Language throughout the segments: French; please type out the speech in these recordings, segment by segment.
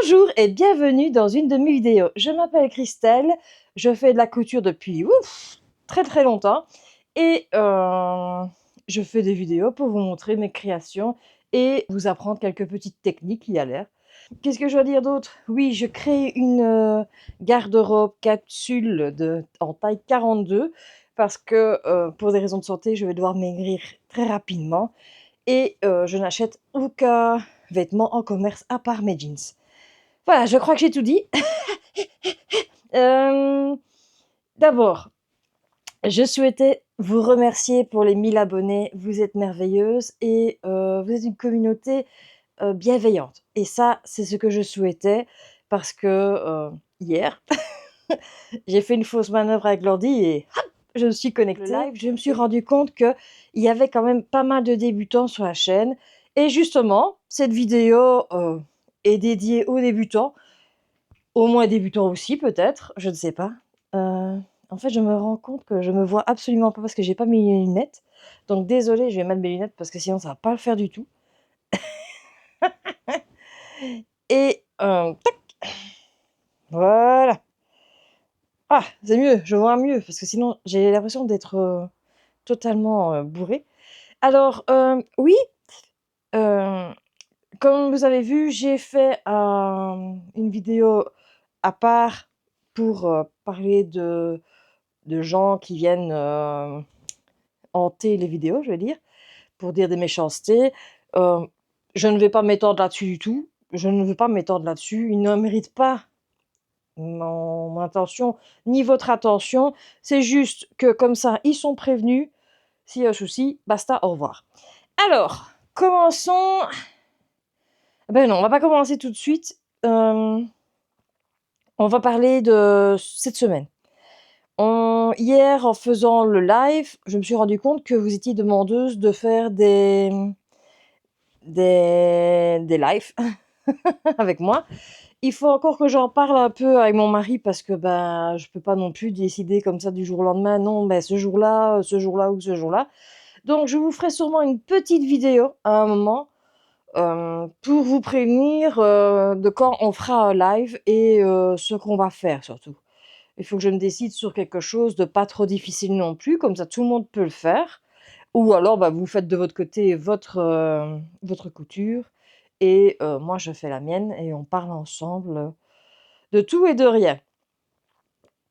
Bonjour et bienvenue dans une de mes vidéos. Je m'appelle Christelle, je fais de la couture depuis très très longtemps et je fais des vidéos pour vous montrer mes créations et vous apprendre quelques petites techniques qui a l'air. Qu'est-ce que je dois dire d'autre? Oui, je crée une garde-robe capsule en taille 42 parce que pour des raisons de santé, je vais devoir maigrir très rapidement et je n'achète aucun vêtement en commerce à part mes jeans. Voilà, je crois que j'ai tout dit. Hem, D'abord, je souhaitais vous remercier pour les 1000 abonnés. Vous êtes merveilleuses et vous êtes une communauté, bienveillante et ça, c'est ce que je souhaitais parce que, hier, j'ai fait une fausse manœuvre avec l'ordi et hop, je me suis connectée. Le live, je me suis rendu compte qu'il y avait quand même pas mal de débutants sur la chaîne et justement, cette vidéo, est dédiée aux débutants. Au moins débutant aussi peut-être, je ne sais pas. En fait, je me rends compte que je me vois absolument pas parce que j'ai pas mes lunettes. Donc désolée, je vais mettre mes lunettes parce que sinon ça va pas le faire du tout. Et tac, voilà. Ah, c'est mieux, je vois mieux parce que sinon j'ai l'impression d'être, totalement, bourrée. Alors, oui, hem, comme vous avez vu, j'ai fait, une vidéo à part pour, parler de gens qui viennent, hanter les vidéos, je veux dire, pour dire des méchancetés. Heu, je ne vais pas m'étendre là-dessus du tout. Je ne veux pas m'étendre là-dessus. Ils ne méritent pas mon attention, ni votre attention. C'est juste que comme ça, ils sont prévenus. S'il y a un souci, basta, au revoir. Alors, commençons. Ben non, on va pas commencer tout de suite. On va parler de cette semaine. Hier, en faisant le live, je me suis rendu compte que vous étiez demandeuse de faire des lives avec moi. Il faut encore que j'en parle un peu avec mon mari parce que ben, je peux pas non plus décider comme ça du jour au lendemain. Non, ben, ce jour-là ou ce jour-là. Donc, je vous ferai sûrement une petite vidéo à un moment pour vous prévenir de quand on fera un live et ce qu'on va faire surtout. Il faut que je me décide sur quelque chose de pas trop difficile non plus, comme ça tout le monde peut le faire. Ou alors, bah, vous faites de votre côté votre couture et moi je fais la mienne et on parle ensemble, de tout et de rien.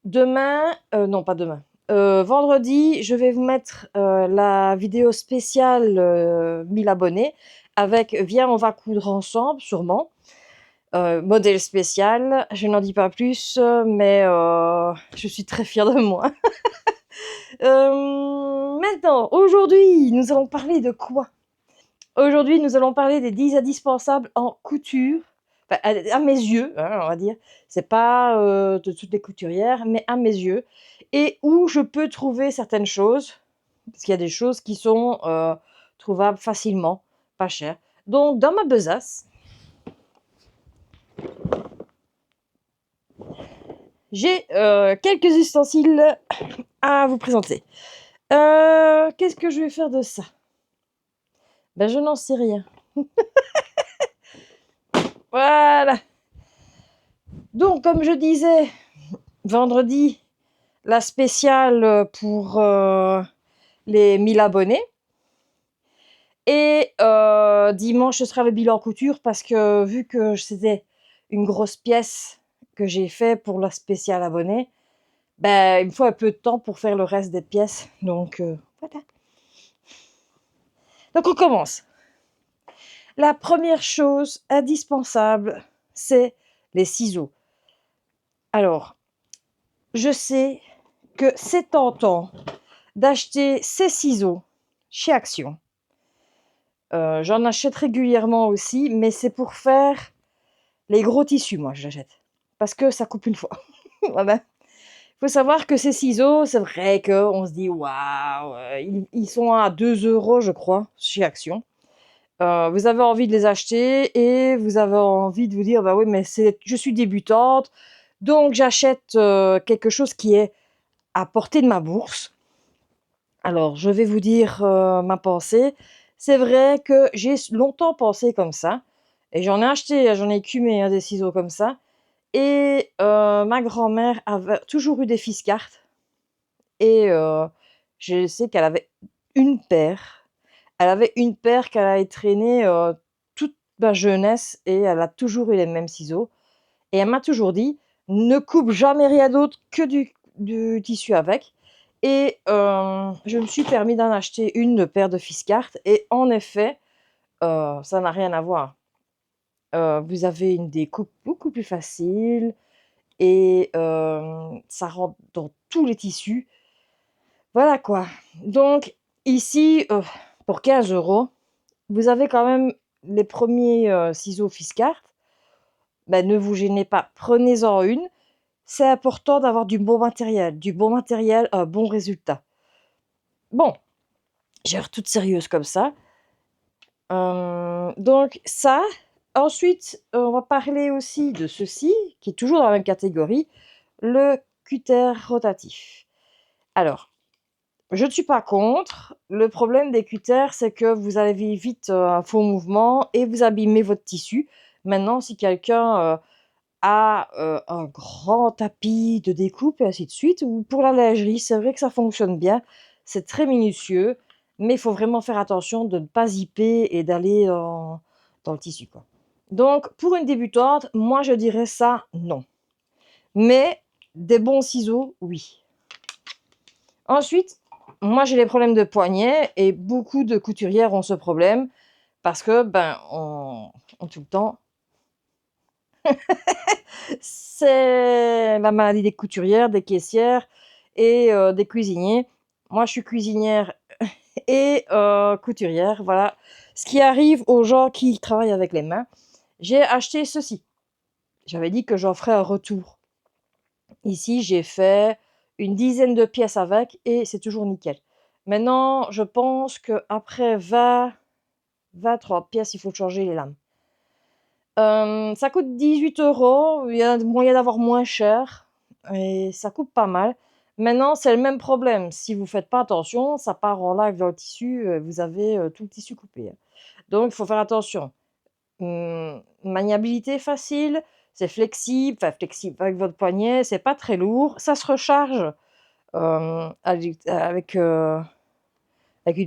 Demain, non pas demain, vendredi, je vais vous mettre, la vidéo spéciale, 1000 abonnés avec «Viens, on va coudre ensemble» sûrement, modèle spécial. Je n'en dis pas plus, mais je suis très fière de moi. Maintenant, aujourd'hui, nous allons parler de quoi? Aujourd'hui, nous allons parler des 10 indispensables en couture, enfin, à mes yeux, hein, on va dire. C'est pas, de toutes les couturières, mais à mes yeux et où je peux trouver certaines choses, parce qu'il y a des choses qui sont, trouvables facilement, pas cher. Donc dans ma besace j'ai, quelques ustensiles à vous présenter. Qu'est-ce que je vais faire de ça? Ben, je n'en sais rien. Voilà. Donc comme je disais, vendredi, la spéciale, pour, les 1000 abonnés et dimanche, ce sera le bilan couture parce que vu que c'était une grosse pièce que j'ai fait pour la spéciale abonnée, ben, il me faut un peu de temps pour faire le reste des pièces donc voilà. Donc on commence. La première chose indispensable, c'est les ciseaux. Alors, je sais que c'est tentant d'acheter ces ciseaux chez Action. J'en achète régulièrement aussi, mais c'est pour faire les gros tissus, moi, j'achète. Parce que ça coupe une fois. Voilà. Il faut savoir que ces ciseaux, c'est vrai qu'on se dit: «Waouh!» ils sont à 2 € je crois, chez Action. Vous avez envie de les acheter et vous avez envie de vous dire: «Bah oui, mais je suis débutante, donc j'achète, quelque chose qui est à portée de ma bourse». Alors, je vais vous dire, ma pensée. C'est vrai que j'ai longtemps pensé comme ça Et j'en ai acheté, j'en ai écumé, hein, des ciseaux comme ça. Et ma grand-mère avait toujours eu des Fixcart et je sais qu'elle avait une paire. Elle avait une paire qu'elle avait traînée, toute ma jeunesse et elle a toujours eu les mêmes ciseaux et elle m'a toujours dit: «Ne coupe jamais rien d'autre que du tissu avec» et je me suis permis d'en acheter une paire de Fixcart et en effet, ça n'a rien à voir. Vous avez une découpe beaucoup plus facile et ça rentre dans tous les tissus. Voilà quoi. Donc ici, pour 15 €, vous avez quand même les premiers ciseaux Fixcart. Bah, ne vous gênez pas, prenez-en une. C'est important d'avoir du bon matériel, un bon résultat. Bon, j'ai l'air toute sérieuse comme ça. Donc ça. Ensuite, on va parler aussi de ceci, qui est toujours dans la même catégorie, le cutter rotatif. Alors, je ne suis pas contre. Le problème des cutters, c'est que vous avez vite un faux mouvement et vous abîmez votre tissu. Maintenant, si quelqu'un a un grand tapis de découpe et ainsi de suite, ou pour la lingerie, c'est vrai que ça fonctionne bien. C'est très minutieux, mais il faut vraiment faire attention de ne pas zipper et d'aller dans le tissu, quoi. Donc, pour une débutante, moi, je dirais ça, non. Mais des bons ciseaux, oui. Ensuite, moi, j'ai les problèmes de poignet et beaucoup de couturières ont ce problème parce que, ben, on tout le temps c'est la maladie des couturières, des caissières et des cuisiniers. Moi, je suis cuisinière et couturière, voilà. Ce qui arrive aux gens qui travaillent avec les mains. J'ai acheté ceci. J'avais dit que j'en ferais un retour. Ici, j'ai fait une dizaine de pièces avec et c'est toujours nickel. Maintenant, je pense qu'après 20-30 pièces, il faut changer les lames. Ça coûte 18 €. Il y a moyen d'avoir moins cher et ça coupe pas mal. Maintenant, c'est le même problème. Si vous faites pas attention, ça part en live dans le tissu, vous avez, tout le tissu coupé, hein. Donc il faut faire attention. Maniabilité facile, c'est flexible, enfin flexible avec votre poignet, c'est pas très lourd, ça se recharge, avec une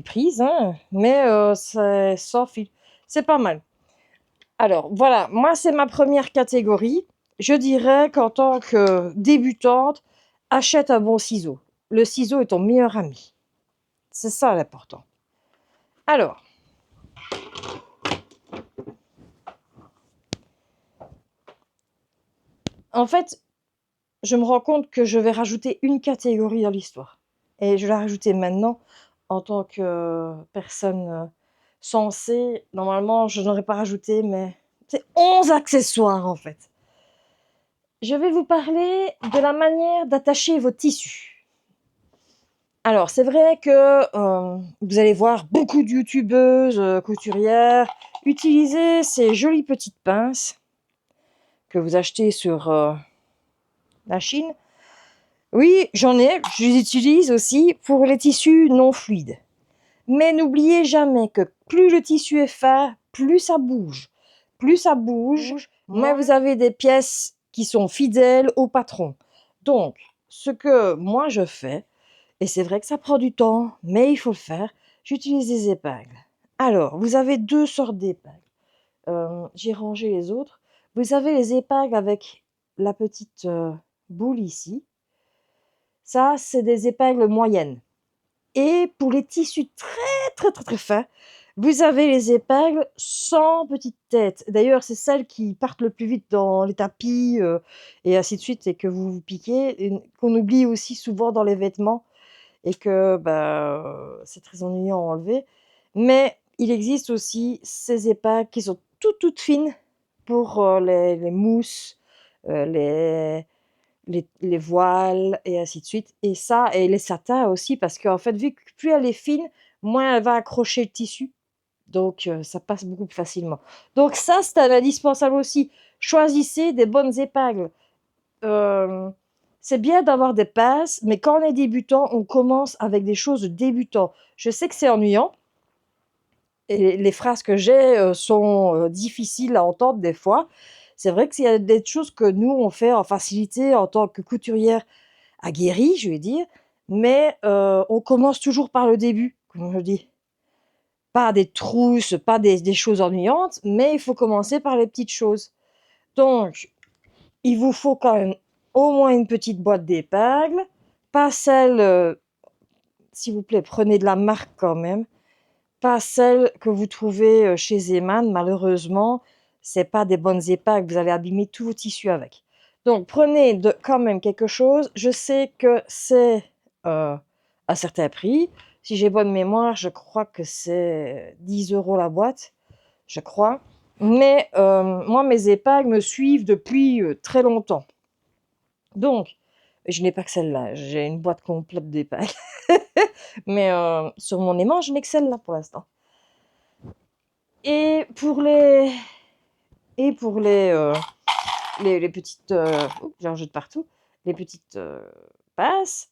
prise, hein, mais c'est sans fil. C'est pas mal. Alors voilà, moi c'est ma première catégorie. Je dirais qu'en tant que débutante, achète un bon ciseau. Le ciseau est ton meilleur ami. C'est ça l'important. Alors, en fait, je me rends compte que je vais rajouter une catégorie dans l'histoire. Et je vais la rajouter maintenant en tant que personne sensée. Normalement, je n'aurais pas rajouté, mais c'est 11 accessoires en fait. Je vais vous parler de la manière d'attacher vos tissus. Alors, c'est vrai que vous allez voir beaucoup de youtubeuses, couturières utiliser ces jolies petites pinces que vous achetez sur la Chine. Oui, j'en ai, je les utilise aussi pour les tissus non fluides. Mais n'oubliez jamais que plus le tissu est fin, plus ça bouge. Plus ça bouge, moins vous avez des pièces qui sont fidèles au patron. Donc, ce que moi je fais, et c'est vrai que ça prend du temps, mais il faut le faire, j'utilise des épingles. Alors, vous avez deux sortes d'épingles. J'ai rangé les autres. Vous avez les épingles avec la petite boule ici. Ça, c'est des épingles moyennes. Et pour les tissus très, très, très, très fins, vous avez les épingles sans petite tête. D'ailleurs, c'est celles qui partent le plus vite dans les tapis et ainsi de suite, et que vous vous piquez, et qu'on oublie aussi souvent dans les vêtements, et que bah, c'est très ennuyant à enlever. Mais il existe aussi ces épingles qui sont toutes fines pour les mousses, les les voiles et ainsi de suite, et ça, et les satins aussi, parce qu'en fait, vu que plus elle est fine, moins elle va accrocher le tissu, donc ça passe beaucoup plus facilement. Donc ça, c'est un indispensable aussi. Choisissez des bonnes épingles. Hem, c'est bien d'avoir des pinces, mais quand on est débutant, on commence avec des choses de débutant. Je sais que c'est ennuyant, et les phrases que j'ai sont difficiles à entendre des fois. C'est vrai qu'il y a des choses que nous, on fait en facilité en tant que couturière aguerrie, je vais dire, mais on commence toujours par le début, comme je dis. Pas des trousses, pas des choses ennuyantes, mais il faut commencer par les petites choses. Donc, il vous faut quand même au moins une petite boîte d'épingles, pas celle, s'il vous plaît, prenez de la marque quand même, pas celle que vous trouvez chez Zeman. Malheureusement, c'est pas des bonnes épingles, vous allez abîmer tout vos tissus avec. Donc, prenez quand même quelque chose. Je sais que c'est un certain prix. Si j'ai bonne mémoire, je crois que c'est 10 € la boîte, je crois. Mais moi, mes épingles me suivent depuis très longtemps. Donc, je n'ai pas que celle-là, j'ai une boîte complète d'épingles. Mais sur mon aimant, je n'ai que celle-là pour l'instant. Et pour les les petites, oups, j'en jette partout, les petites pinces,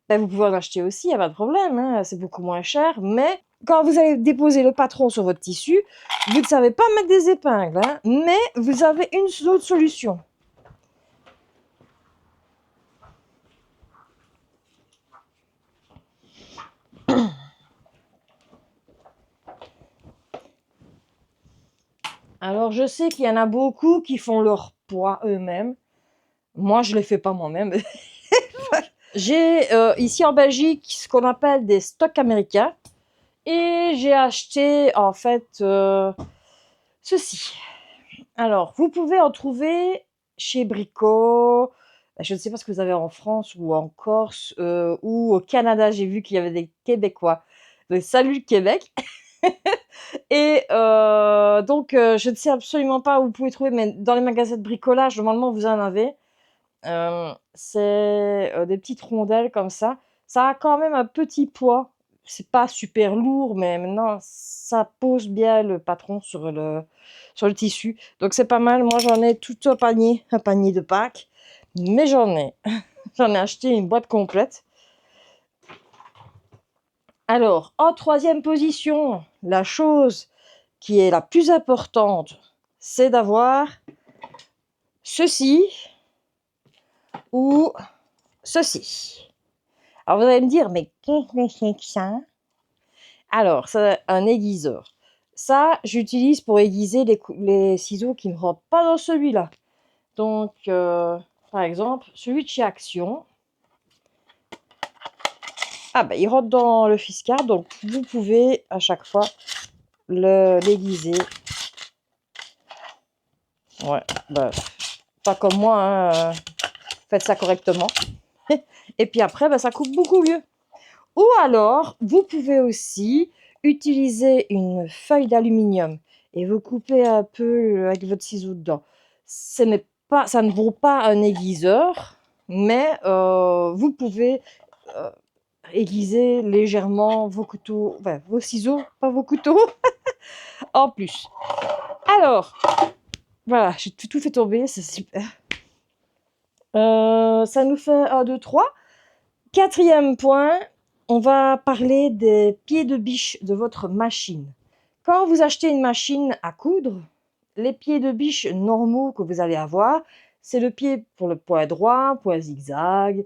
ben, vous pouvez en acheter aussi, il n'y a pas de problème, hein, c'est beaucoup moins cher. Mais quand vous allez déposer le patron sur votre tissu, vous ne savez pas mettre des épingles, hein, mais vous avez une autre solution. Alors, je sais qu'il y en a beaucoup qui font leur poids eux-mêmes. Moi, je ne les fais pas moi-même. J'ai ici en Belgique ce qu'on appelle des stocks américains. Et j'ai acheté en fait ceci. Alors, vous pouvez en trouver chez Brico. Je ne sais pas ce que vous avez en France ou en Corse ou au Canada. J'ai vu qu'il y avait des Québécois. Donc, salut le Québec. Et donc, je ne sais absolument pas où vous pouvez trouver, mais dans les magasins de bricolage, normalement, vous en avez. C'est des petites rondelles comme ça. Ça a quand même un petit poids. C'est pas super lourd, mais maintenant, ça pose bien le patron sur le tissu. Donc, c'est pas mal. Moi, j'en ai tout un panier de Pâques. Mais j'en ai. J'en ai acheté une boîte complète. Alors, en troisième position, la chose qui est la plus importante, c'est d'avoir ceci ou ceci. Alors, vous allez me dire, mais qu'est-ce que c'est que ça? Alors, c'est un aiguiseur. Ça, j'utilise pour aiguiser les ciseaux qui ne rentrent pas dans celui-là. Donc, par exemple, celui de chez Action, ah ben, il rentre dans le fiscal, donc vous pouvez à chaque fois l'aiguiser. Ouais, bah, pas comme moi, hein, faites ça correctement. Et puis après, bah, ça coupe beaucoup mieux. Ou alors, vous pouvez aussi utiliser une feuille d'aluminium et vous coupez un peu avec votre ciseau dedans. Ça ne vaut pas un aiguiseur, mais vous pouvez euh, aiguiser légèrement vos couteaux, enfin, vos ciseaux, pas vos couteaux, en plus. Alors, voilà, j'ai tout fait tomber, c'est super. Ça nous fait 1, 2, 3. Quatrième point, on va parler des pieds de biche de votre machine. Quand vous achetez une machine à coudre, les pieds de biche normaux que vous allez avoir, c'est le pied pour le point droit, point zigzag.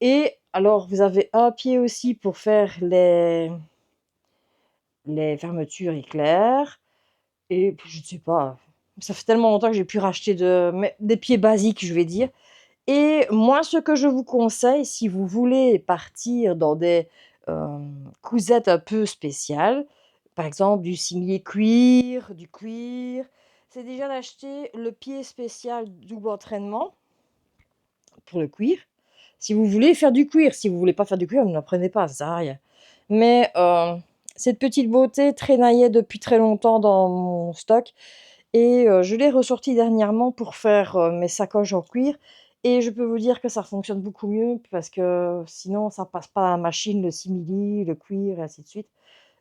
Et alors, vous avez un pied aussi pour faire les fermetures éclairs. Et je ne sais pas, ça fait tellement longtemps que j'ai pu racheter des pieds basiques, je vais dire. Et moi, ce que je vous conseille, si vous voulez partir dans des cousettes un peu spéciales, par exemple du simili-cuir, du cuir, c'est déjà d'acheter le pied spécial double entraînement pour le cuir. Si vous voulez faire du cuir, si vous voulez pas faire du cuir, vous n'en prenez pas, ça sert à rien. Mais cette petite beauté traînaillait depuis très longtemps dans mon stock et je l'ai ressorti dernièrement pour faire mes sacoches en cuir. Et je peux vous dire que ça fonctionne beaucoup mieux parce que sinon ça passe pas à la machine, le simili, le cuir et ainsi de suite.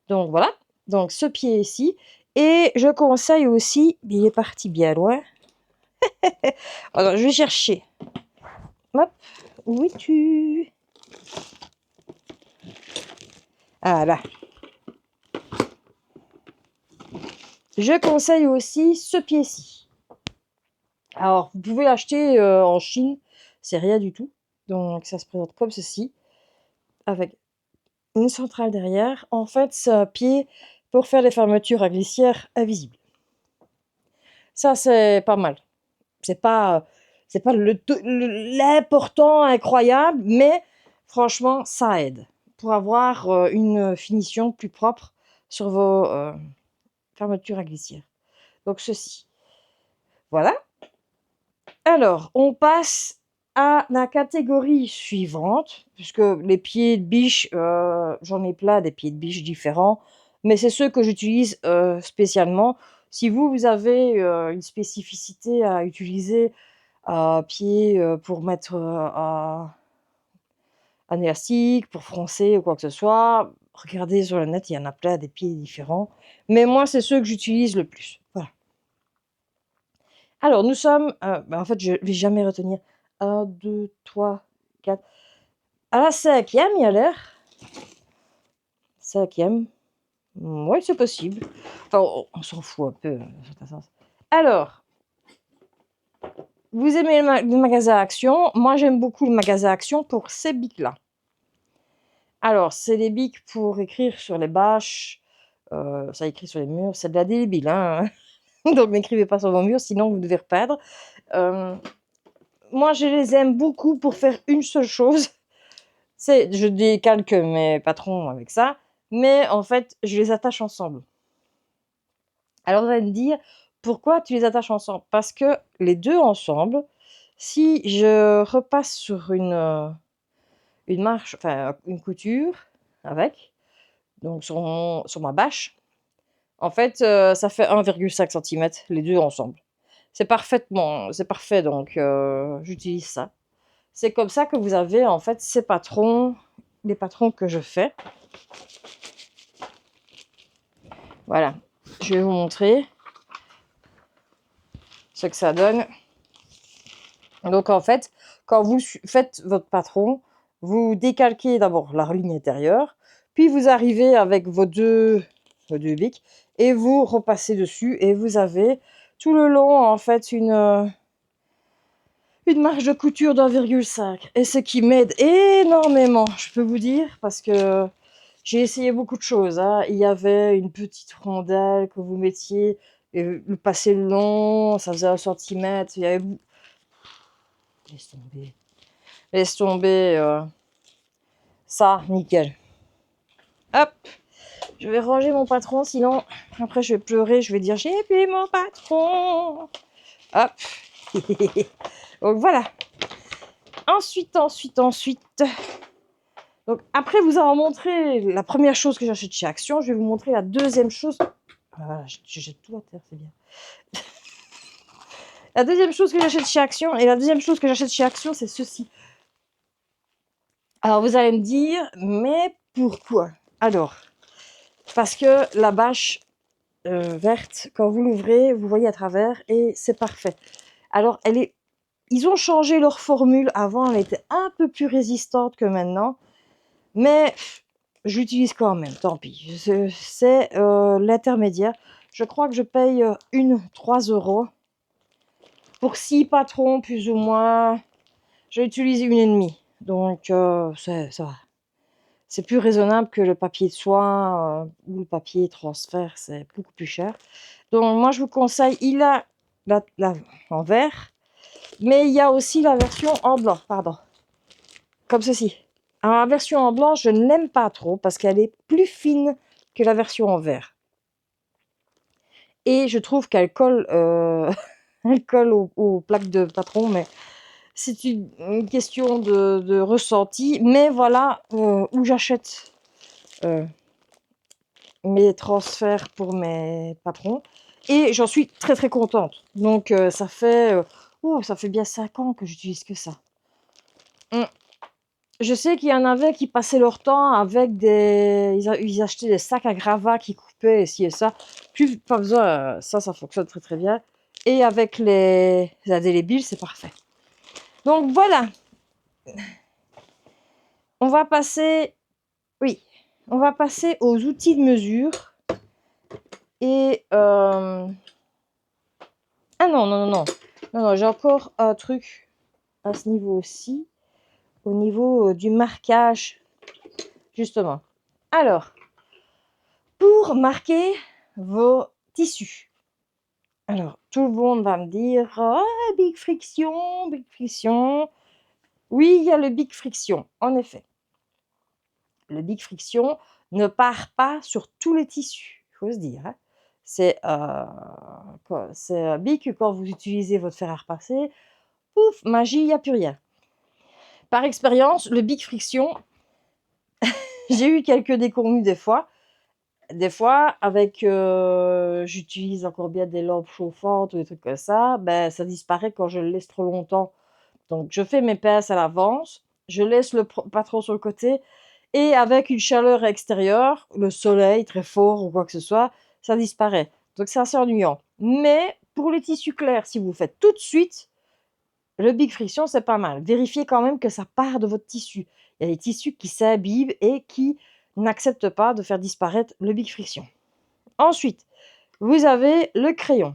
Donc voilà, donc ce pied ici. Et je conseille aussi, il est parti bien loin. Alors je vais chercher. Hop, où es-tu? Ah là. Je conseille aussi ce pied-ci. Alors, vous pouvez l'acheter en Chine, c'est rien du tout. Donc, ça se présente comme ceci, avec une centrale derrière. En fait, c'est un pied pour faire des fermetures à glissière invisibles. Ça, c'est pas mal. C'est pas l'important, incroyable, mais franchement, ça aide pour avoir une finition plus propre sur vos fermetures à glissière. Donc, ceci. Voilà. Alors, on passe à la catégorie suivante, puisque les pieds de biche, j'en ai plein des pieds de biche différents, mais c'est ceux que j'utilise spécialement. Si vous avez une spécificité à utiliser à pied pour mettre un élastique, pour froncer ou quoi que ce soit, regardez sur le net, il y en a plein des pieds différents. Mais moi, c'est ceux que j'utilise le plus. Voilà. Alors, nous sommes, en fait, je vais jamais retenir. 1, 2, 3, 4. À la 5e, il y a l'air. 5e. Oui, c'est possible. Enfin, on s'en fout un peu, dans un certain sens. Alors, vous aimez le magasin Action. Moi, j'aime beaucoup le magasin Action pour ces bics-là. Alors, c'est des bics pour écrire sur les bâches. Ça écrit sur les murs. C'est de la débile, hein. Donc, n'écrivez pas sur vos murs, sinon vous devez repeindre. Moi, je les aime beaucoup pour faire une seule chose. C'est, je décalque mes patrons avec ça, mais en fait, je les attache ensemble. Alors, vous allez me dire, pourquoi tu les attaches ensemble? Parce que les deux ensemble, si je repasse sur une marche, enfin une couture avec, donc sur ma bâche, en fait, ça fait 1,5 cm, les deux ensemble. C'est parfait, donc j'utilise ça. C'est comme ça que vous avez en fait ces patrons, les patrons que je fais. Voilà, je vais vous montrer ce que ça donne. Donc en fait, quand vous faites votre patron, vous décalquez d'abord la ligne intérieure, puis vous arrivez avec vos deux bics et vous repassez dessus et vous avez tout le long en fait une marge de couture d'1,5 et ce qui m'aide énormément, je peux vous dire, parce que j'ai essayé beaucoup de choses, hein. Il y avait une petite rondelle que vous mettiez et le passer le long, ça faisait 1 centimètre. Il y avait... Laisse tomber, ça, nickel. Hop, je vais ranger mon patron, sinon après je vais pleurer, je vais dire j'ai plus mon patron. Hop. Donc voilà. Ensuite. Donc après vous avoir montré la première chose que j'achète chez Action, je vais vous montrer la deuxième chose. Voilà, je jette tout à terre, c'est bien. La deuxième chose que j'achète chez Action, c'est ceci. Alors vous allez me dire, mais pourquoi? Alors, parce que la bâche verte, quand vous l'ouvrez, vous voyez à travers et c'est parfait. Alors, ils ont changé leur formule. Avant, elle était un peu plus résistante que maintenant, mais j'utilise quand même, tant pis. C'est l'intermédiaire. Je crois que je paye 3 € pour 6 patrons, plus ou moins. J'ai utilisé 1,5. Donc, ça va. C'est plus raisonnable que le papier de soie ou le papier transfert, c'est beaucoup plus cher. Donc moi je vous conseille, il a la en vert, mais il y a aussi la version en blanc, pardon, comme ceci. Alors la version en blanc, je ne l'aime pas trop parce qu'elle est plus fine que la version en vert. Et je trouve qu'elle colle, elle colle aux plaques de patron, mais c'est une question de ressenti. Mais voilà où j'achète mes transferts pour mes patrons et j'en suis très très contente. Donc ça fait bien 5 ans que j'utilise que ça. Je sais qu'il y en avait qui passaient leur temps avec ils achetaient des sacs à gravats qui coupaient ci et ça. Plus pas besoin, ça fonctionne très très bien. Et avec les indélébiles, c'est parfait. Donc voilà. On va passer aux outils de mesure. Et ah non, non, non, non, non, non, j'ai encore un truc à ce niveau aussi, au niveau du marquage, justement. Alors, pour marquer vos tissus. Alors, tout le monde va me dire: «Ah, Big Friction, Big Friction». Oui, il y a le Big Friction, en effet. Le Big Friction ne part pas sur tous les tissus, il faut se dire, hein. C'est Big quand vous utilisez votre fer à repasser, pouf, magie, il y a plus rien. Par expérience, le Big Friction, j'ai eu quelques déconvenues des fois. Des fois, avec, j'utilise encore bien des lampes chauffantes ou des trucs comme ça, ben, ça disparaît quand je le laisse trop longtemps. Donc je fais mes pinces à l'avance, je laisse le patron sur le côté et avec une chaleur extérieure, le soleil très fort ou quoi que ce soit, ça disparaît. Donc c'est assez ennuyant. Mais pour les tissus clairs, si vous le faites tout de suite, le Big Friction, c'est pas mal. Vérifiez quand même que ça part de votre tissu. Il y a des tissus qui s'abîment et qui n'acceptent pas de faire disparaître le Big Friction. Ensuite, vous avez le crayon.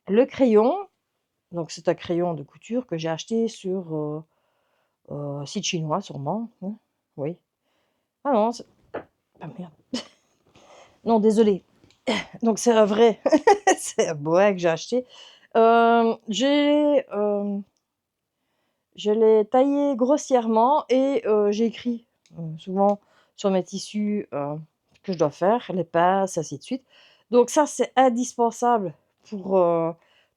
Le crayon, donc c'est un crayon de couture que j'ai acheté sur site chinois sûrement, hein, oui. Ah non, ah merde. Non, désolé. Donc c'est un vrai, c'est un bois que j'ai acheté. Je l'ai taillé grossièrement et j'ai écrit, souvent sur mes tissus, ce que je dois faire, les passes, ainsi de suite. Donc ça, c'est indispensable pour,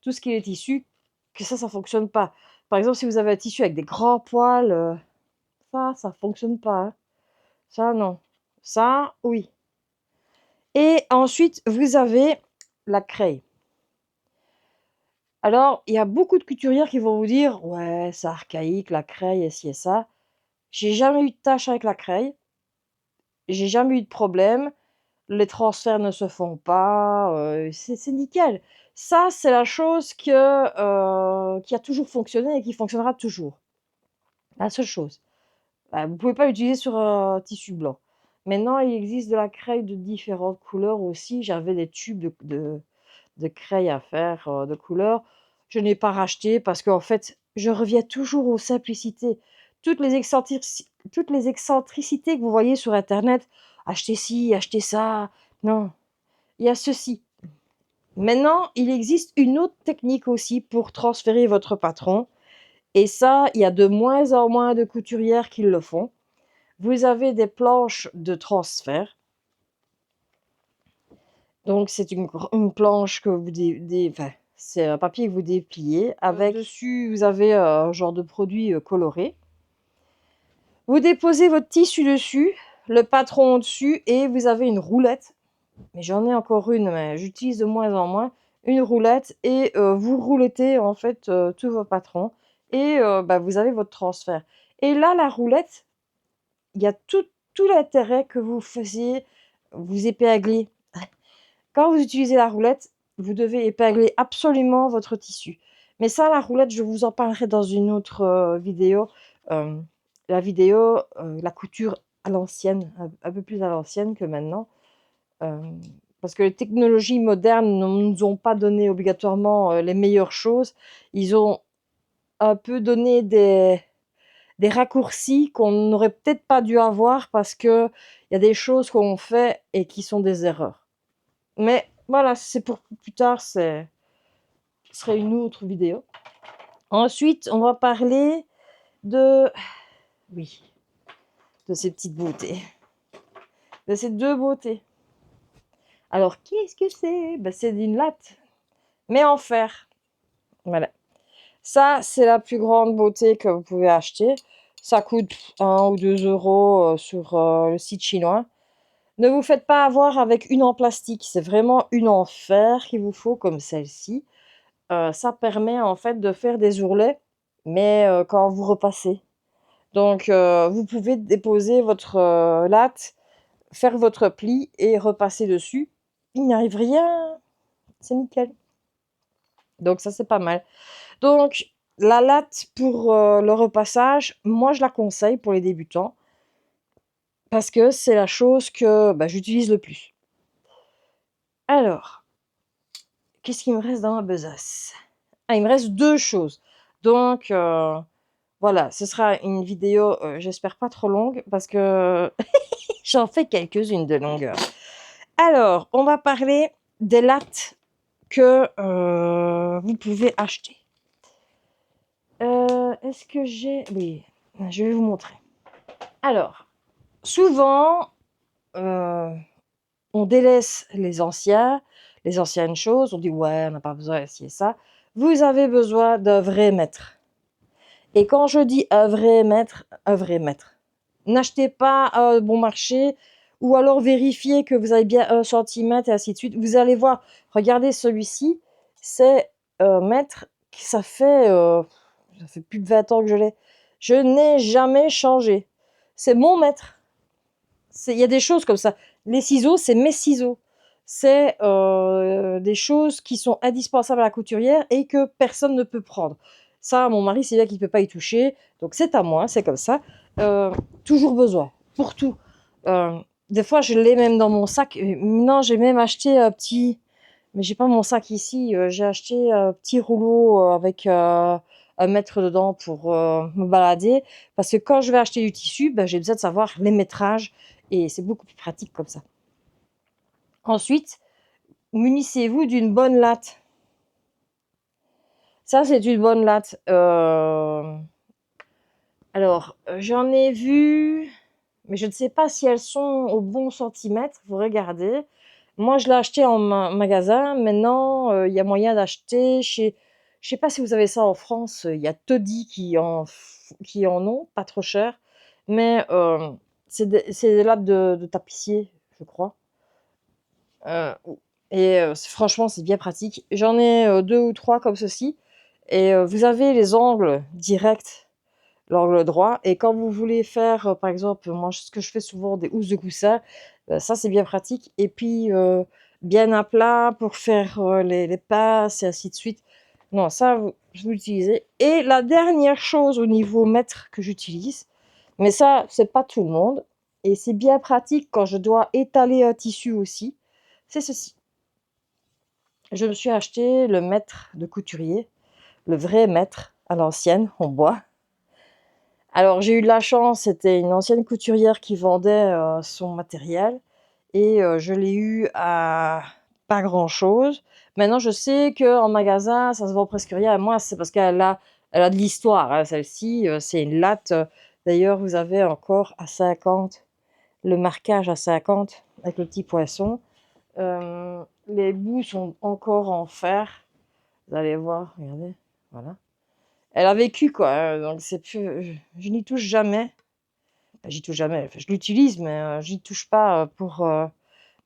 tout ce qui est tissu, que ça fonctionne pas. Par exemple, si vous avez un tissu avec des grands poils, ça fonctionne pas, hein. Ça, non. Ça, oui. Et ensuite, vous avez la craie. Alors, il y a beaucoup de couturières qui vont vous dire: «Ouais, c'est archaïque la craie et ci et ça». J'ai jamais eu de tâche avec la craie, j'ai jamais eu de problème, les transferts ne se font pas, c'est nickel. Ça, c'est la chose qui a toujours fonctionné et qui fonctionnera toujours. La seule chose. Vous pouvez pas l'utiliser sur un tissu blanc. Maintenant, il existe de la craie de différentes couleurs aussi. J'avais des tubes de craie à faire, de couleurs. Je n'ai pas racheté parce qu'en fait, je reviens toujours aux simplicités. Toutes les excentricités que vous voyez sur internet, achetez ci, achetez ça, non, il y a ceci. Maintenant, il existe une autre technique aussi pour transférer votre patron et ça, il y a de moins en moins de couturières qui le font. Vous avez des planches de transfert. Donc c'est une planche que vous enfin, c'est un papier que vous dépliez avec dessus vous avez, un genre de produit, coloré. Vous déposez votre tissu dessus, le patron au-dessus et vous avez une roulette, mais j'en ai encore une, mais j'utilise de moins en moins, une roulette et vous roulettez en fait, tous vos patrons et vous avez votre transfert et là, la roulette, il y a tout l'intérêt que vous épinglez. Quand vous utilisez la roulette, vous devez épingler absolument votre tissu. Mais ça, la roulette, je vous en parlerai dans une autre, vidéo. La vidéo, la couture à l'ancienne, un peu plus à l'ancienne que maintenant. Parce que les technologies modernes ne nous ont pas donné obligatoirement, les meilleures choses. Ils ont un peu donné des raccourcis qu'on n'aurait peut-être pas dû avoir parce qu'il y a des choses qu'on fait et qui sont des erreurs. Mais voilà, c'est pour plus tard, ce serait une autre vidéo. Ensuite, on va parler de oui, de ces petites beautés, de ces 2 beautés. Alors qu'est-ce que c'est? C'est une latte, mais en fer. Voilà. Ça, c'est la plus grande beauté que vous pouvez acheter. Ça coûte 1 ou 2 € sur, le site chinois. Ne vous faites pas avoir avec une en plastique, c'est vraiment une en fer qu'il vous faut comme celle-ci. Ça permet en fait de faire des ourlets, mais quand vous repassez. Donc vous pouvez déposer votre, latte, faire votre pli et repasser dessus. Il n'y arrive rien, c'est nickel. Donc ça, c'est pas mal. Donc la latte pour, le repassage, moi je la conseille pour les débutants parce que c'est la chose que, j'utilise le plus. Alors, qu'est-ce qu'il me reste dans ma besace? Ah, il me reste 2 choses. Donc, voilà, ce sera une vidéo, j'espère pas trop longue parce que j'en fais quelques-unes de longueur. Alors, on va parler des lattes que, vous pouvez acheter. Est-ce que j'ai... Oui, je vais vous montrer. Alors, souvent, on délaisse les anciennes choses. On dit: «Ouais, on n'a pas besoin de ci et ça». Vous avez besoin d'un vrai maître. Et quand je dis un vrai maître. N'achetez pas bon marché ou alors vérifiez que vous avez bien 1 centimètre et ainsi de suite. Vous allez voir, regardez celui-ci, c'est un maître qui ça fait plus de 20 ans que je l'ai. Je n'ai jamais changé. C'est mon maître. Il y a des choses comme ça. Les ciseaux, c'est mes ciseaux. C'est des choses qui sont indispensables à la couturière et que personne ne peut prendre. Ça, mon mari, c'est bien qu'il ne peut pas y toucher. Donc c'est à moi, c'est comme ça. Toujours besoin, pour tout. Euh, des fois, je l'ai même dans mon sac. Non, j'ai même acheté un petit... Mais j'ai pas mon sac ici. J'ai acheté un petit rouleau avec 1 mètre dedans pour me balader. Parce que quand je vais acheter du tissu, ben, j'ai besoin de savoir les métrages. Et c'est beaucoup plus pratique comme ça. Ensuite, munissez-vous d'une bonne latte. Ça, c'est une bonne latte. Alors, j'en ai vu, mais je ne sais pas si elles sont au bon centimètre. Vous regardez. Moi, je l'ai acheté en magasin. Maintenant, il y a moyen d'acheter chez... Je sais pas si vous avez ça en France. Il y a Toddy qui en ont, pas trop cher. Mais c'est des lattes de tapissier, je crois. Euh, et franchement, c'est bien pratique. J'en ai 2 ou 3 comme ceci. Et vous avez les angles directs, l'angle droit. Et quand vous voulez faire, par exemple, moi, ce que je fais souvent, des housses de coussin, ça, c'est bien pratique. Et puis, bien à plat pour faire les passes et ainsi de suite. Non, ça, vous l'utilisez. Et la dernière chose au niveau mètre que j'utilise, mais ça, c'est pas tout le monde. Et c'est bien pratique quand je dois étaler un tissu aussi. C'est ceci. Je me suis acheté le mètre de couturier, le vrai mètre à l'ancienne, en bois. Alors j'ai eu de la chance, c'était une ancienne couturière qui vendait son matériel et je l'ai eu à pas grand-chose. Maintenant je sais qu'en magasin ça se vend presque rien. Moi c'est parce elle a de l'histoire, hein, celle-ci. C'est une latte. D'ailleurs vous avez encore à 50, le marquage à 50 avec le petit poisson. Les bouts sont encore en fer. Vous allez voir, regardez, voilà. Elle a vécu quoi, hein, donc c'est plus, je n'y touche jamais. Enfin, j'y touche jamais. Enfin, je l'utilise, mais j'y touche pas pour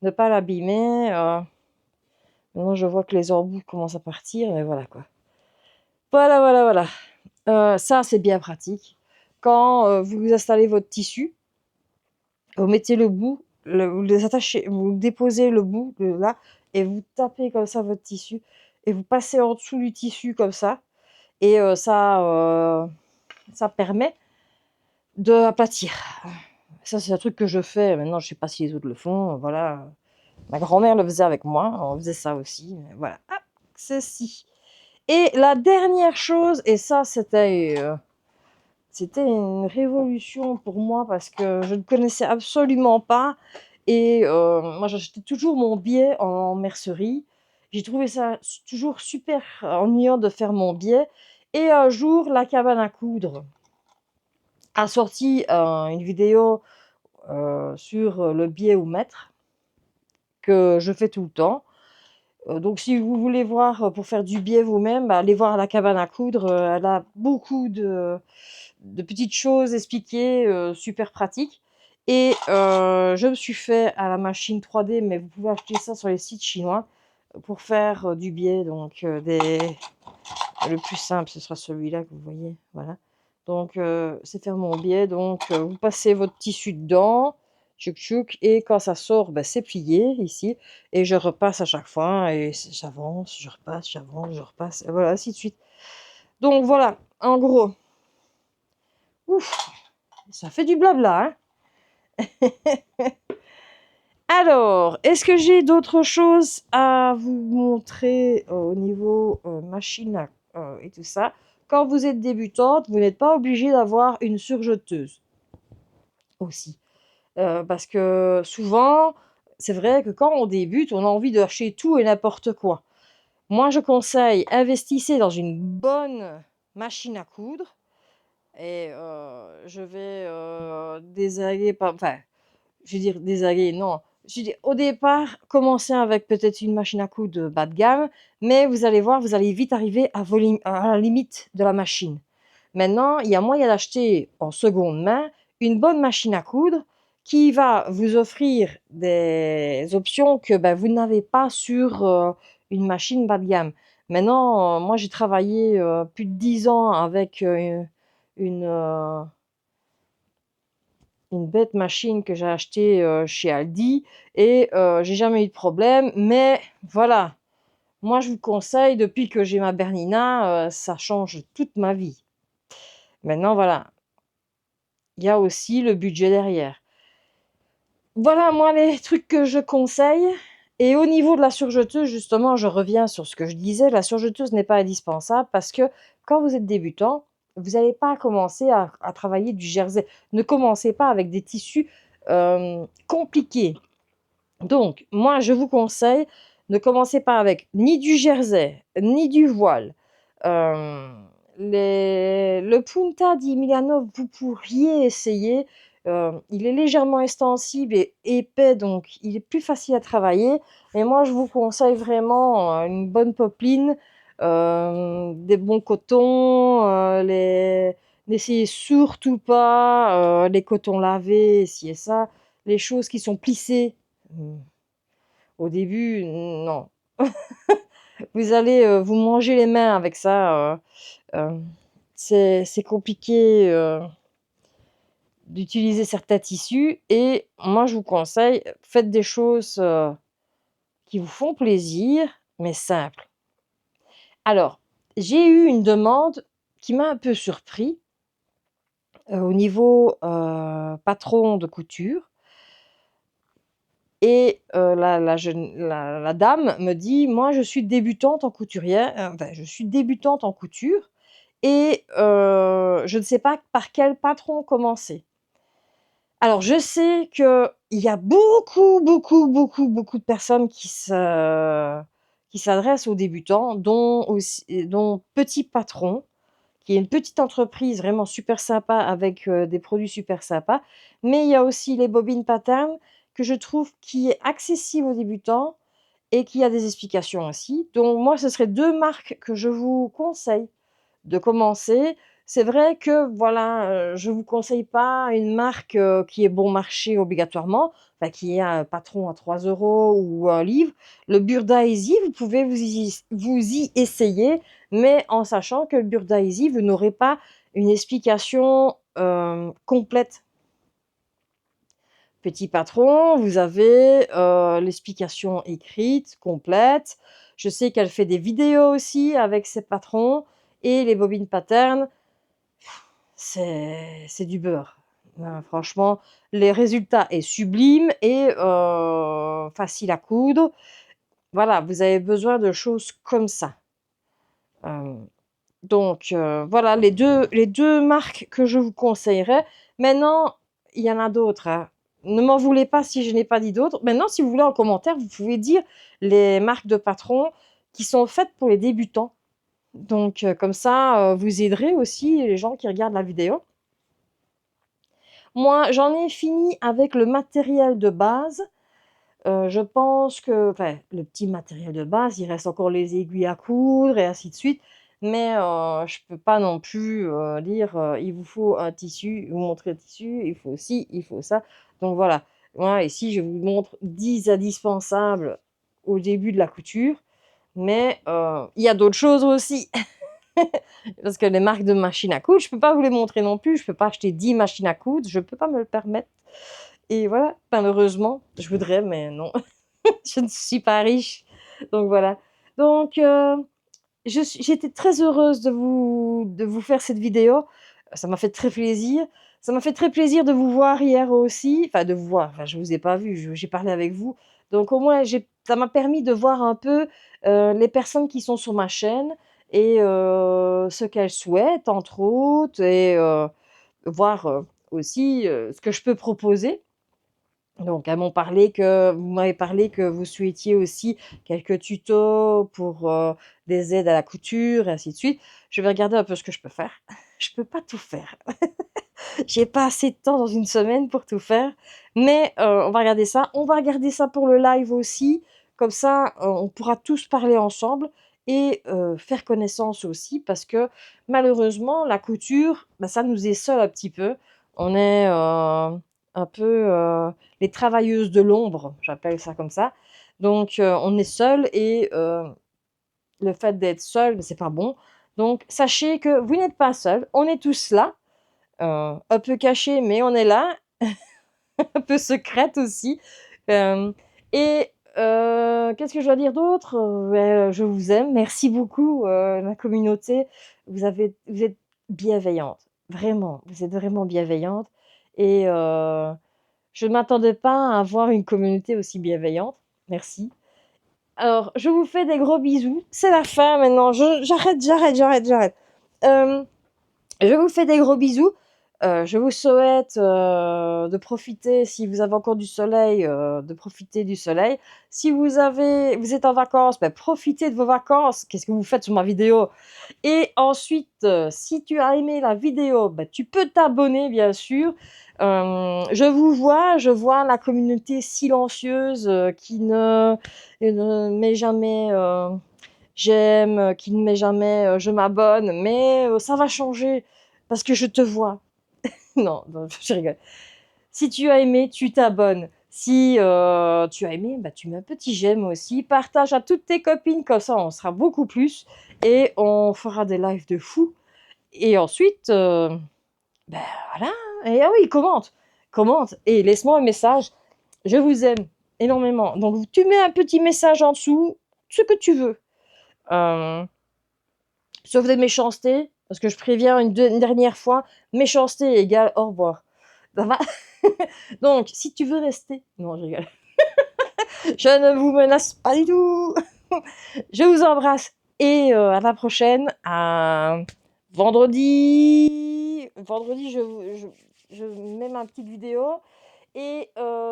ne pas l'abîmer. Maintenant, je vois que les embouts commencent à partir, et voilà quoi. Voilà, voilà, voilà. Ça, c'est bien pratique. Quand vous installez votre tissu, vous mettez le bout, vous les attachez, vous déposez le bout de là, et vous tapez comme ça votre tissu, et vous passez en dessous du tissu comme ça, et ça permet de aplatir. Ça, c'est un truc que je fais. Maintenant, je sais pas si les autres le font. Voilà. Ma grand-mère le faisait avec moi. On faisait ça aussi. Mais voilà. Ah, ceci. Et la dernière chose, et ça, c'était une révolution pour moi parce que je ne connaissais absolument pas. Et moi, j'achetais toujours mon biais en mercerie. J'ai trouvé ça toujours super ennuyant de faire mon biais. Et un jour, la cabane à coudre a sorti une vidéo sur le biais au mètre que je fais tout le temps. Donc si vous voulez voir pour faire du biais vous-même, allez voir à la cabane à coudre. Elle a beaucoup de petites choses expliquées, super pratiques. Et je me suis fait à la machine 3D, mais vous pouvez acheter ça sur les sites chinois pour faire du biais. Donc le plus simple, ce sera celui-là que vous voyez. Voilà. Donc c'est faire mon biais. Donc vous passez votre tissu dedans, tchouk tchouk, et quand ça sort, ben, c'est plié ici. Et je repasse à chaque fois et j'avance, je repasse, j'avance, je repasse. Et voilà, ainsi de suite. Donc voilà, en gros. Ouf, ça fait du blabla, hein. Alors, est-ce que j'ai d'autres choses à vous montrer au niveau machine et tout ça? Quand vous êtes débutante, vous n'êtes pas obligé d'avoir une surjeteuse aussi. Parce que souvent, c'est vrai que quand on débute, on a envie d'acheter tout et n'importe quoi. Moi, je conseille, investissez dans une bonne machine à coudre et je vais désaguer, enfin, je veux dire désaguer, non. Je veux dire, au départ, commencez avec peut-être une machine à coudre bas de gamme, mais vous allez voir, vous allez vite arriver à la limite de la machine. Maintenant, il y a moyen d'acheter en seconde main une bonne machine à coudre qui va vous offrir des options que ben, vous n'avez pas sur une machine bas de gamme. Maintenant, moi j'ai travaillé plus de 10 ans avec une, euh, une bête machine que j'ai achetée chez Aldi et j'ai jamais eu de problème. Mais voilà, moi je vous conseille, depuis que j'ai ma Bernina, ça change toute ma vie. Maintenant, voilà, il y a aussi le budget derrière. Voilà, moi, les trucs que je conseille. Et au niveau de la surjeteuse, justement, je reviens sur ce que je disais, la surjeteuse n'est pas indispensable parce que quand vous êtes débutant, vous n'allez pas commencer à travailler du jersey. Ne commencez pas avec des tissus compliqués. Donc, moi, je vous conseille, ne commencez pas avec ni du jersey, ni du voile. Euh, le Punta di Milano, vous pourriez essayer. Il est légèrement extensible et épais, donc il est plus facile à travailler. Mais moi, je vous conseille vraiment une bonne popeline, des bons cotons. N'essayez surtout pas les cotons lavés, ci et ça. Les choses qui sont plissées. Au début, non. Vous allez vous manger les mains avec ça. Euh, c'est compliqué d'utiliser certains tissus. Et moi, je vous conseille, faites des choses qui vous font plaisir, mais simples. Alors, j'ai eu une demande qui m'a un peu surpris au niveau patron de couture. Et la dame me dit: «Moi, je suis débutante en couturière, enfin, je suis débutante en couture et je ne sais pas par quel patron commencer». Alors, je sais qu'il y a beaucoup, beaucoup, beaucoup, beaucoup de personnes qui s'adressent aux débutants, dont Petit Patron, qui est une petite entreprise vraiment super sympa avec des produits super sympas. Mais il y a aussi les Bobines Pattern que je trouve qui est accessible aux débutants et qui a des explications aussi. Donc moi, ce serait 2 marques que je vous conseille de commencer. C'est vrai que voilà, je vous conseille pas une marque qui est bon marché obligatoirement, enfin qui est un patron à 3 € ou un livre. Le Burda Easy, vous pouvez vous y essayer, mais en sachant que le Burda Easy, vous n'aurez pas une explication complète. Petit Patron, vous avez l'explication écrite complète. Je sais qu'elle fait des vidéos aussi avec ses patrons et les bobines pattern. C'est du beurre. Franchement, les résultats est sublime et facile à coudre. Voilà, vous avez besoin de choses comme ça. Donc voilà les deux marques que je vous conseillerais. Maintenant, il y en a d'autres, hein. Ne m'en voulez pas si je n'ai pas dit d'autres. Maintenant, si vous voulez en commentaire, vous pouvez dire les marques de patrons qui sont faites pour les débutants. Donc comme ça, vous aiderez aussi les gens qui regardent la vidéo. Moi, j'en ai fini avec le matériel de base. Je pense que, enfin, le petit matériel de base, il reste encore les aiguilles à coudre et ainsi de suite. Mais je peux pas non plus dire il vous faut un tissu, vous montrer le tissu, il faut ci, il faut ça. Donc voilà. Moi, ici, je vous montre 10 indispensables au début de la couture. Mais il y a d'autres choses aussi. Parce que les marques de machines à coudre, je peux pas vous les montrer non plus. Je peux pas acheter 10 machines à coudre. Je peux pas me le permettre. Et voilà, malheureusement, je voudrais, mais non, je ne suis pas riche. Donc voilà. Donc, j'étais très heureuse de vous faire cette vidéo. Ça m'a fait très plaisir. Ça m'a fait très plaisir de vous voir hier aussi, enfin de vous voir, enfin je vous ai pas vu, j'ai parlé avec vous. Donc au moins ça m'a permis de voir un peu, les personnes qui sont sur ma chaîne et ce qu'elles souhaitent entre autres et voir, aussi, ce que je peux proposer. Donc vous m'avez parlé que vous souhaitiez aussi quelques tutos pour, des aides à la couture et ainsi de suite. Je vais regarder un peu ce que je peux faire. Je peux pas tout faire. J'ai pas assez de temps dans une semaine pour tout faire, mais on va regarder ça. On va regarder ça pour le live aussi, comme ça, on pourra tous parler ensemble et faire connaissance aussi parce que malheureusement la couture, bah, ça nous isole un petit peu. On est, un peu, les travailleuses de l'ombre, j'appelle ça comme ça. Donc on est seules et le fait d'être seul, bah, c'est pas bon. Donc sachez que vous n'êtes pas seuls, on est tous là, un peu cachée, mais on est là, un peu secrète aussi. Hem et qu'est-ce que je dois dire d'autre? Je vous aime, merci beaucoup, la communauté. Vous êtes bienveillantes, vraiment, vous êtes vraiment bienveillantes et je ne m'attendais pas à avoir une communauté aussi bienveillante. Merci. Alors, je vous fais des gros bisous. C'est la fin maintenant, j'arrête. Hem Je vous fais des gros bisous. Je vous souhaite, de profiter, si vous avez encore du soleil, de profiter du soleil. Si vous êtes en vacances, bah, profitez de vos vacances. Qu'est-ce que vous faites sur ma vidéo? Et ensuite, si tu as aimé la vidéo, bah, tu peux t'abonner bien sûr. Je vois la communauté silencieuse, qui ne met jamais, j'aime, qui ne met jamais, je m'abonne, mais ça va changer parce que je te vois. Non, non, je rigole. Si tu as aimé, tu t'abonnes. Si, tu as aimé, bah, tu mets un petit j'aime aussi. Partage à toutes tes copines, comme ça on sera beaucoup plus et on fera des lives de fou et ensuite, bah, voilà et ah oui, commente et laisse-moi un message. Je vous aime énormément. Donc tu mets un petit message en dessous, ce que tu veux. Hem Sauf des méchancetés, parce que je préviens une dernière fois, méchanceté égale au revoir. Ça va? Donc, si tu veux rester non, je rigole. Je ne vous menace pas du tout. Je vous embrasse et à la prochaine, à vendredi. Vendredi, je mets ma petite vidéo et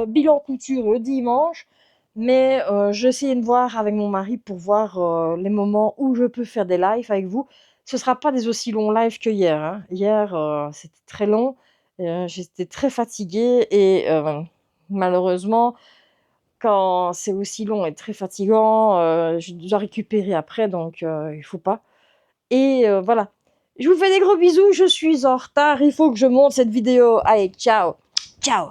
bilan couture le dimanche. Mais je vais essayer de voir avec mon mari pour voir, les moments où je peux faire des lives avec vous. Ce ne sera pas des aussi longs lives que hier, hein. Hier, c'était très long, j'étais très fatiguée et malheureusement, quand c'est aussi long et très fatigant, je dois récupérer après donc il faut pas et voilà. Je vous fais des gros bisous, je suis en retard, il faut que je monte cette vidéo. Allez, ciao! Ciao!